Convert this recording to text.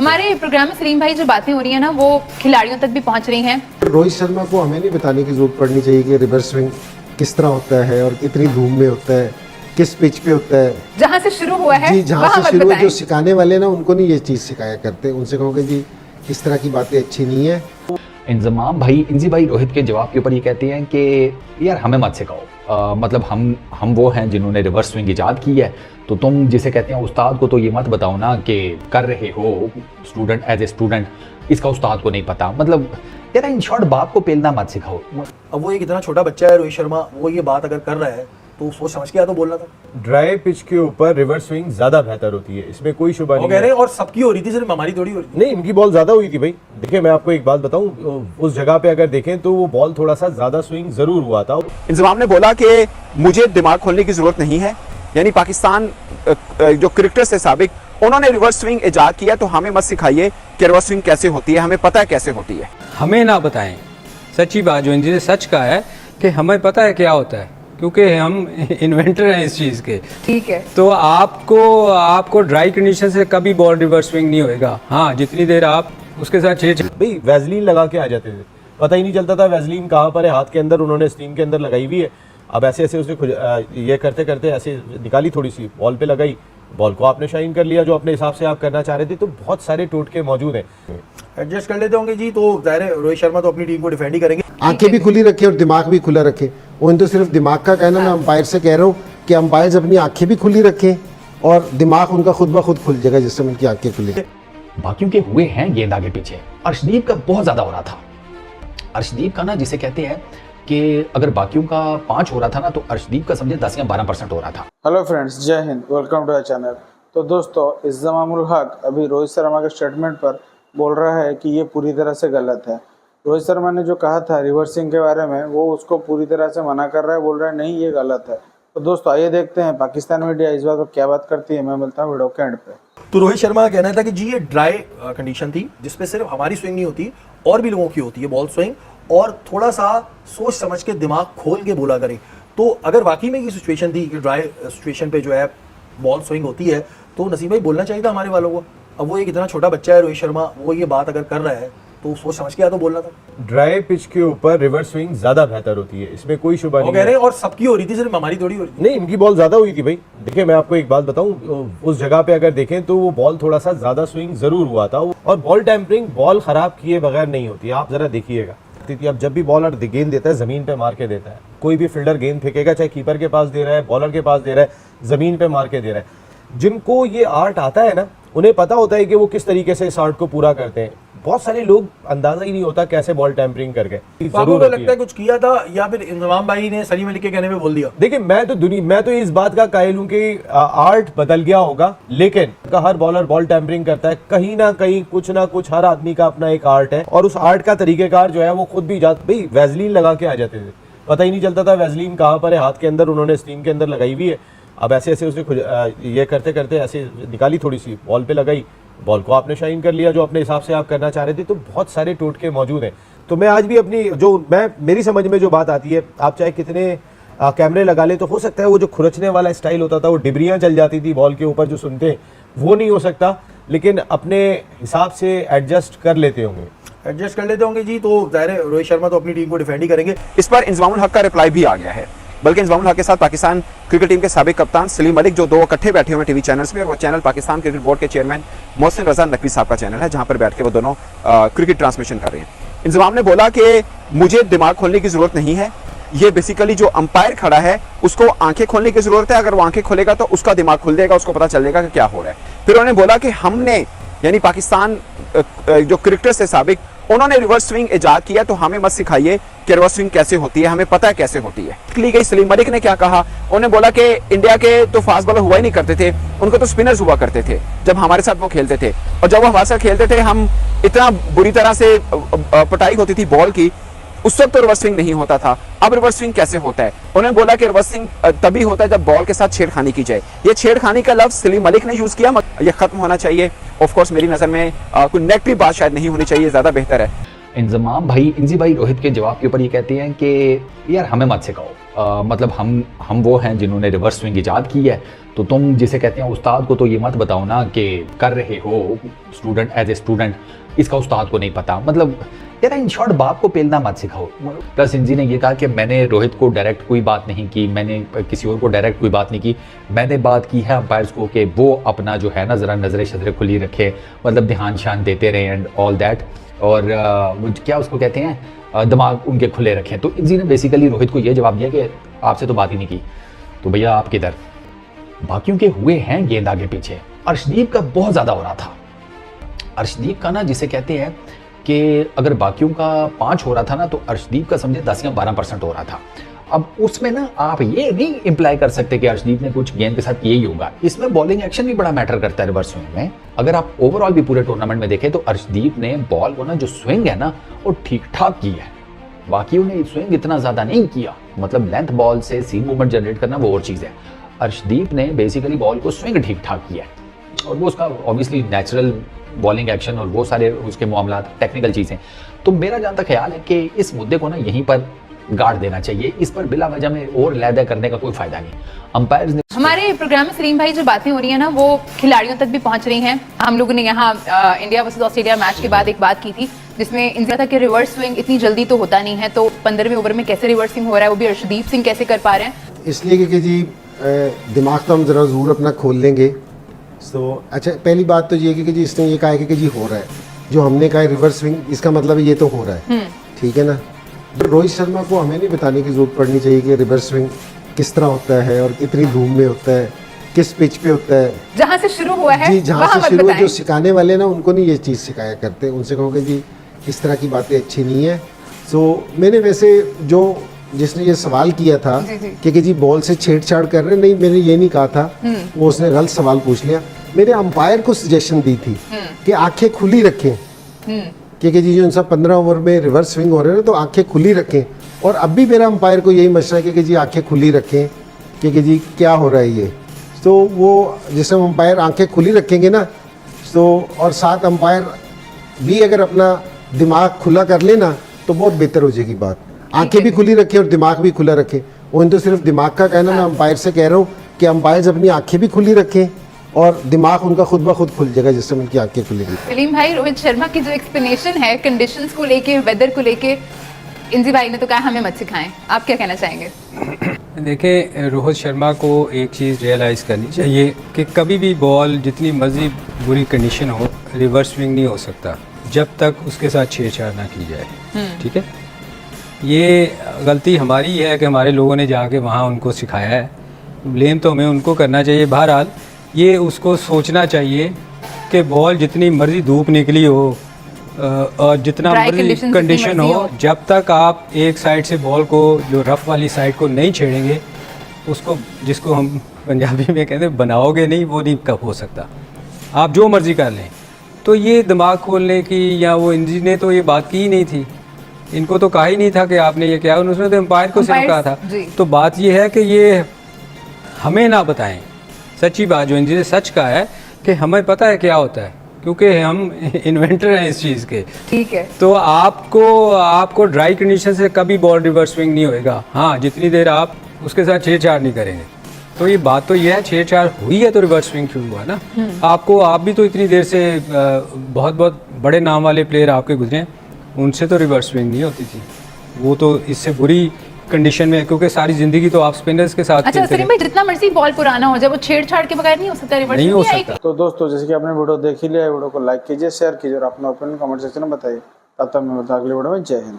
हमारे प्रोग्राम में सलीम भाई जो बातें हो रही हैं ना वो खिलाड़ियों तक भी पहुंच रही हैं। रोहित शर्मा को हमें नहीं बताने की जरूरत पड़नी चाहिए कि रिवर्स स्विंग किस तरह होता है और कितनी धूम में होता है, किस पिच पे होता है। जहाँ से शुरू हुआ है जी, जहाँ से शुरू, जो सिखाने वाले ना उनको नहीं ये चीज़ सिखाया करते। उनसे कहोगे जी इस तरह की बातें अच्छी नहीं है। इंजमाम भाई, इंजी भाई रोहित के जवाब के ऊपर ये कहते हैं कि यार हमें मत सिखाओ, मतलब हम वो हैं जिन्होंने रिवर्स स्विंग इजाद की है, तो तुम जिसे कहते हैं उस्ताद को तो ये मत बताओ ना कि कर रहे हो स्टूडेंट, एज ए स्टूडेंट इसका उस्ताद को नहीं पता। मतलब यार इन शॉर्ट बाप को पेलना मत सिखाओ। अब वो एक इतना छोटा बच्चा है रोहित शर्मा, वो ये बात अगर कर रहा है तो सोच समझ के या तो बोलना था। ड्राई पिच के ऊपर रिवर्स स्विंग ज्यादा बेहतर होती है, इसमें कोई शुबा नहीं कह रहे हैं और सबकी हो रही थी, सिर्फ हमारी थोड़ी हो रही थी। नहीं, इनकी बॉल ज्यादा हुई थी भाई। देखिए मैं आपको एक बात बताऊं, उस जगह पे अगर देखें तो वो बॉल थोड़ा सा ज्यादा स्विंग जरूर हुआ था। इंजमाम ने बोला कि मुझे दिमाग खोलने की जरूरत नहीं है, यानी पाकिस्तान जो क्रिकेटर्स थे साबिक, उन्होंने रिवर्स स्विंग इजाद किया, तो हमें मत सिखाइए कि रिवर्स स्विंग कैसे होती है, हमें पता है कैसे होती है। हमें ना बताएं, सच्ची बात जो इंजी ने सच कहा है कि हमें पता है क्या होता है, क्योंकि हम इन्वेंटर हैं इस चीज़ के। ठीक है, तो आपको ड्राई कंडीशन से कभी बॉल रिवर्स स्विंग नहीं होएगा। हाँ, जितनी देर आप उसके साथ छेड़ भाई वैजलीन लगा के आ जाते थे, पता ही नहीं चलता था वैजलीन कहाँ पर है, हाथ के अंदर उन्होंने स्टीम के अंदर लगाई हुई है। अब ऐसे ऐसे उसने ये करते करते ऐसे निकाली, थोड़ी सी बॉल पे लगाई, बॉल को आपने शाइन कर लिया जो अपने हिसाब से आप करना चाह रहे थे। तो बहुत सारे टोटके मौजूद हैं, एडजस्ट कर लेते होंगे जी। तो जाहिर है रोहित शर्मा तो अपनी टीम को डिफेंड ही करेंगे। आंखें भी खुली रखे और दिमाग भी खुला रखे। वो तो सिर्फ दिमाग का कहना, मैं अंपायर से कह रहा हूँ कि अंपायर्स अपनी आंखें भी खुली रखें और दिमाग उनका खुद ब खुद खुल जाएगा जिससे उनकी आंखें खुली। बाकियों के हुए हैं गेंद आगे पीछे। अर्शदीप का बहुत ज्यादा हो रहा था। अर्शदीप का ना जिसे कहते हैं कि अगर बाकियों का 5 हो रहा था ना, तो अर्शदीप का समझे 10 या 12% हो रहा था। हेलो फ्रेंड्स, जय Hind, welcome to the channel. तो दोस्तों, इंजमामुल हक अभी रोहित शर्मा के स्टेटमेंट पर बोल रहा है कि ये पूरी तरह से गलत है। रोहित शर्मा ने जो कहा था रिवर्सिंग के बारे में, वो उसको पूरी तरह से मना कर रहा है, बोल रहा है नहीं ये गलत है। तो दोस्तों आइए देखते हैं पाकिस्तान मीडिया इस बात पर क्या बात करती है। मैं मिलता हूँ वीडियो के एंड पे। तो रोहित शर्मा का कहना था कि जी ये ड्राई कंडीशन थी जिसपे सिर्फ हमारी स्विंग नहीं होती और भी लोगों की होती है बॉल स्विंग, और थोड़ा सा सोच समझ के दिमाग खोल के बोला करें। तो अगर वाकई में ये सिचुएशन थी कि ड्राई सिचुएशन पे जो है बॉल स्विंग होती है, तो नसीम भाई बोलना चाहिए था हमारे वालों को। अब वो एक इतना छोटा बच्चा है रोहित शर्मा, वो ये बात अगर कर रहा है तो सोच समझ के या तो बोलना था। ड्राई पिच के ऊपर रिवर्स स्विंग ज्यादा बेहतर होती है, इसमें कोई शुबा नहीं कह रहे हैं और सबकी हो रही थी, सिर्फ हमारी थोड़ी हो रही थी। नहीं, इनकी बॉल ज्यादा हुई थी भाई। देखिए मैं आपको एक बात बताऊं, उस जगह पे अगर देखें तो वो बॉल थोड़ा सा ज्यादा स्विंग जरूर हुआ था। और बॉल टेम्परिंग बॉल खराब किए बगैर नहीं होती, आप जरा देखिएगा। अब जब भी बॉलर गेंद देता है जमीन पे मार के देता है। कोई भी फील्डर गेंद फेंकेगा, चाहे कीपर के पास दे रहा है, बॉलर के पास दे रहा है, जमीन पे मार के दे रहा है। जिनको ये आर्ट आता है ना, उन्हें पता होता है कि वो किस तरीके से इस आर्ट को पूरा करते हैं। बहुत सारे लोग अंदाजा ही नहीं होता कैसे बॉल टेम्परिंग करके। जरूर लगता है कुछ किया था, या फिर इंजमाम भाई ने सलीम अली के कहने में बोल दिया। देखिए मैं तो इस बात का कायल हूं कि आर्ट बदल गया होगा, लेकिन हर बॉलर बॉल टेम्परिंग करता है कहीं ना कहीं, कुछ ना कुछ। हर आदमी का अपना एक आर्ट है और उस आर्ट का तरीकेकार जो है वो खुद भी भाई वैजलीन लगा के आ जाते थे, पता ही नहीं चलता था वैजलीन कहाँ पर है, हाथ के अंदर उन्होंने स्टीम के अंदर लगाई हुई है। अब ऐसे ऐसे उसने ये करते करते ऐसे निकाली, थोड़ी सी बॉल पे लगाई, बॉल को आपने शाइन कर लिया जो अपने हिसाब से आप करना चाह रहे थे। तो बहुत सारे टोटके मौजूद हैं। तो मैं आज भी अपनी मेरी समझ में जो बात आती है, आप चाहे कितने कैमरे लगा ले, तो हो सकता है वो जो खुरचने वाला स्टाइल होता था, वो डिबरियाँ चल जाती थी बॉल के ऊपर जो सुनते हैं, वो नहीं हो सकता, लेकिन अपने हिसाब से एडजस्ट कर लेते होंगे जी। तो जाहिर है रोहित शर्मा तो अपनी टीम को डिफेंड ही करेंगे। इस पर इंजमामुल हक का रिप्लाई भी आ गया है। बल्कि इंजमामुल हक के साथ पाकिस्तान क्रिकेट टीम के साबिक कप्तान सलीम मलिक, जो 2 इकट्ठे बैठे हुए टीवी चैनल्स में, और वो चैनल पाकिस्तान क्रिकेट बोर्ड के चेयरमैन मोहसिन रजा नकवी साहब का चैनल है, जहां पर बैठ के वो दोनों क्रिकेट ट्रांसमिशन कर रहे हैं। इंजमाम ने बोला कि मुझे दिमाग खोलने की जरूरत नहीं है, ये बेसिकली जो अंपायर खड़ा है उसको आंखें खोलने की जरूरत है। अगर वो आंखें खोलेगा तो उसका दिमाग खुल जाएगा, उसको पता चल जाएगा कि क्या हो रहा है। फिर उन्होंने बोला कि हमने, यानी पाकिस्तान जो क्रिकेटर्स थे साबिक, उन्होंने रिवर्स स्विंग इजाद किया, तो हमें मत सिखाइए कि रिवर्स स्विंग कैसे होती है, हमें पता है कैसे होती है। ली गई सलीम मलिक ने क्या कहा, उन्होंने बोला कि इंडिया के तो फास्ट बॉलर हुआ ही नहीं करते थे, उनको तो स्पिनर्स हुआ करते थे जब हमारे साथ वो खेलते थे, और जब वो हमारे साथ खेलते थे हम इतना बुरी तरह से पिटाई होती थी बॉल की, उस वक्त तो रिवर्स स्विंग नहीं होता था। अब रिवर्स स्विंग कैसे होता है? उन्होंने बोला कि रिवर्स स्विंग तभी होता है जब बॉल के साथ छेड़खानी की जाए। ये छेड़खानी का लफ्ज सलीम मलिक ने यूज किया, ये खत्म होना चाहिए। ऑफ कोर्स मेरी नजर में कोई नेगेटिव बात शायद नहीं होनी चाहिए, ज्यादा बेहतर है। इंजमाम भाई, इंजी भाई रोहित के जवाब के ऊपर ये कहते हैं कि यार हमें मत सिखाओ। मतलब हम वो हैं जिन्होंने रिवर्स स्विंग इजाद की है, तो तुम जिसे कहते हैं उस्ताद को तो ये मत बताओ ना कि कर रहे हो स्टूडेंट एज ए स्टूडेंट, इसका उस्ताद को नहीं पता। मतलब यार इन शॉर्ट बाप को पेलना मत सिखाओ। प्लस इंजी ने ये कहा कि मैंने रोहित को डायरेक्ट कोई बात नहीं की, मैंने किसी और को डायरेक्ट कोई बात नहीं की, मैंने बात की है अंपायर्स को कि वो अपना जो है ना ज़रा नज़रें शजरें खुली रखे, मतलब ध्यान शान देते रहे एंड ऑल दैट, और क्या उसको कहते हैं दिमाग उनके खुले रखें। तो इंजी ने बेसिकली रोहित को ये जवाब दिया कि आपसे तो बात ही नहीं की, तो भैया आप किधर। बाकियों के हुए हैं गेंद आगे पीछे। अर्शदीप का बहुत ज़्यादा हो रहा था। अर्शदीप का ना जिसे कहते हैं कि अगर बाकियों का 5 हो रहा था ना, तो अर्शदीप का समझे 10 या 12% हो रहा था। अब उसमें ना आप ये नहीं इम्प्लाई कर सकते कि अर्शदीप ने कुछ गेंद के साथ यही होगा। इसमें बॉलिंग एक्शन भी बड़ा मैटर करता है रिवर्स स्विंग में। अगर आप ओवरऑल भी पूरे टूर्नामेंट में देखें तो अर्शदीप ने बॉल को ना जो स्विंग है ना वो ठीक ठाक की है। बाकियों ने स्विंग इतना ज़्यादा नहीं किया, मतलब लेंथ बॉल से सीम मूवमेंट जनरेट करना वो और चीज़ है। अर्शदीप ने बेसिकली बॉल को स्विंग ठीक ठाक किया है, और वो उसका ऑब्वियसली नेचुरल बॉलिंग एक्शन और वो सारे उसके मामला टेक्निकल चीज़ें। तो मेरा जहाँ तक ख्याल है कि इस मुद्दे को ना यहीं पर गाड़ देना चाहिए, इस पर बिला वजह में और लैदा करने का कोई फायदा नहीं। अंपायर्स ने हमारे प्रोग्राम में सलीम भाई जो बातें हो रही है ना वो खिलाड़ियों तक भी पहुंच रही हैं। हम लोगों ने यहाँ इंडिया वर्सेस ऑस्ट्रेलिया मैच के बाद एक बात की थी जिसमें इनसे था कि रिवर्स स्विंग इतनी जल्दी तो होता नहीं है, तो 15वें ओवर में कैसे रिवर्स स्विंग हो रहा है, वो भी अर्शदीप सिंह कैसे कर पा रहे हैं। इसलिए कि जी दिमाग तो हम ज़रा ज़रूर अपना खोल लेंगे। तो अच्छा पहली बात तो ये कि जी इसने ये कहा है कि जी हो रहा है, जो हमने कहा है रिवर्स स्विंग, इसका मतलब ये तो हो रहा है, ठीक है ना। रोहित शर्मा को हमें नहीं बताने की ज़रूरत पड़नी चाहिए कि रिवर्स स्विंग किस तरह होता है और कितनी धूम में होता है, किस पिच पे होता है। जहाँ से शुरू हुआ है जी, जहाँ से शुरू, जो सिखाने वाले ना उनको नहीं ये चीज़ सिखाया करते, उनसे कहोगे जी इस तरह की बातें अच्छी नहीं है। सो मैंने वैसे जो जिसने ये सवाल किया था कि जी बॉल से छेड़छाड़ कर रहे, नहीं मैंने ये नहीं कहा था, वो उसने गलत सवाल पूछ लिया। मैंने अंपायर को सजेशन दी थी कि आंखें खुली रखें, क्योंकि जी जो इन सब 15 ओवर में रिवर्स स्विंग हो रहे हैं तो आंखें खुली रखें। और अब भी मेरा अंपायर को यही मशवरा है कि जी आंखें खुली रखें, क्योंकि जी क्या हो रहा है ये। तो वो जैसे हम अंपायर आंखें खुली रखेंगे ना, तो और साथ अंपायर भी अगर अपना दिमाग खुला कर लेना तो बहुत बेहतर हो जाएगी बात। आंखें भी खुली रखें और दिमाग भी खुला रखें। वो तो सिर्फ दिमाग का कहना, मैं अंपायर से कह रहा हूँ कि अंपायर्स अपनी आंखें भी खुली रखें और दिमाग उनका खुद ब खुद खुल जाएगा जिससे उनकी आंखें खुलेगी। सलीम भाई, रोहित शर्मा की जो एक्सप्लेनेशन है कंडीशंस को लेके, वेदर को लेके, इंजी भाई ने तो कहा हमें मत सिखाएं, आप क्या कहना चाहेंगे? देखें, रोहित शर्मा को एक चीज़ रियलाइज़ करनी चाहिए कि कभी भी बॉल जितनी मर्जी बुरी कंडीशन हो, रिवर्स स्विंग नहीं हो सकता जब तक उसके साथ छेड़छाड़ ना की जाए। ठीक है, ये गलती हमारी है कि हमारे लोगों ने जाके वहाँ उनको सिखाया है। ब्लेम तो हमें उनको करना चाहिए। बहरहाल ये उसको सोचना चाहिए कि बॉल जितनी मर्जी धूप निकली हो और जितना मर्जी कंडीशन हो, जब तक आप एक साइड से बॉल को, जो रफ वाली साइड को नहीं छेड़ेंगे, उसको जिसको हम पंजाबी में कहते हैं बनाओगे नहीं, वो नहीं कब हो सकता। आप जो मर्जी कर लें। तो ये दिमाग खोलने की, या वो इंजी ने तो ये बात की ही नहीं थी, इनको तो कहा ही नहीं था कि आपने ये किया, उसने तो एम्पायर को सिर्फ कहा था। तो बात ये है कि ये हमें ना बताएं। सच्ची बात जो इंजी ने सच कहा है कि हमें पता है क्या होता है, क्योंकि हम इन्वेंटर हैं इस चीज़ के। ठीक है, तो आपको ड्राई कंडीशन से कभी बॉल रिवर्स स्विंग नहीं होएगा। हाँ, जितनी देर आप उसके साथ छेड़छाड़ नहीं करेंगे। तो ये बात तो ये है, छेड़छाड़ हुई है तो रिवर्स स्विंग शुरू हुआ ना। आप भी तो इतनी देर से बहुत बहुत बड़े नाम वाले प्लेयर आपके गुजरे, उनसे तो रिवर्स स्विंग नहीं होती थी। वो तो इससे बुरी कंडीशन में, क्योंकि सारी जिंदगी तो आप स्पिनर्स के साथ। अच्छा सलीम भाई, जितना मर्जी बॉल पुराना हो जाए, वो छेड़छाड़ के बगैर नहीं हो सकता, रिवर्स नहीं हो सकता। तो दोस्तों, जैसे कि आपने वीडियो देख ही लिया है, वीडियो को लाइक कीजिए, शेयर कीजिए और अपना ओपिनियन कमेंट सेक्शन में बताइए। तब तक मैं बता अगले वीडियो में। जय हिंद।